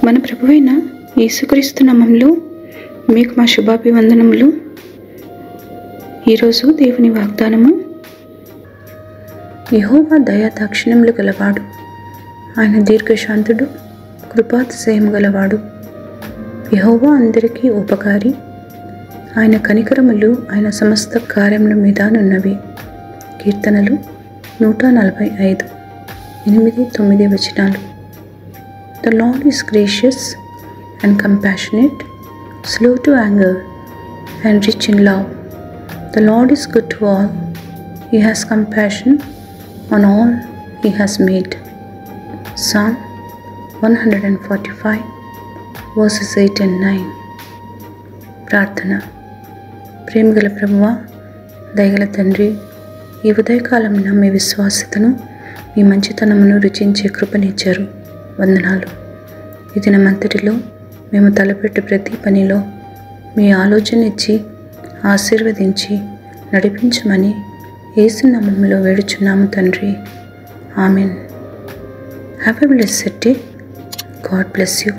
మన ప్రభువైన యేసుక్రీస్తు నామములో మీకు మా శుభాభివందనములు. ఈరోజు దేవుని వాగ్దానము. యెహోవా దయా దాక్షిణ్యములు గలవాడు, ఆయన దీర్ఘశాంతుడు, కృపాతిశయము గలవాడు. యెహోవా అందరికీ ఉపకారి, ఆయన కనికరములు ఆయన సమస్త కార్యముల మీద నున్నవి. కీర్తనలు 145, 8-9 వచనాలు. The Lord is gracious and compassionate, slow to anger and rich in love. The Lord is good to all. He has compassion on all He has made. Psalm 145, verses 8 and 9. ప్రార్థన. ప్రేమగల ప్రభువా, దయగల తండ్రి, ఈ ఉదయకాలమున మీ విశ్వాసతను, మీ మంచితనమును రుచించే కృపనిచ్చారు. వందనాలు. ఈ దినమంతటిలో మేము తలపెట్టు ప్రతి పనిలో మీ ఆలోచన ఇచ్చి ఆశీర్వదించి నడిపించమని యేసు నామములో వేడుచున్నాము తండ్రి. Amen. Have a blessed day. God bless you.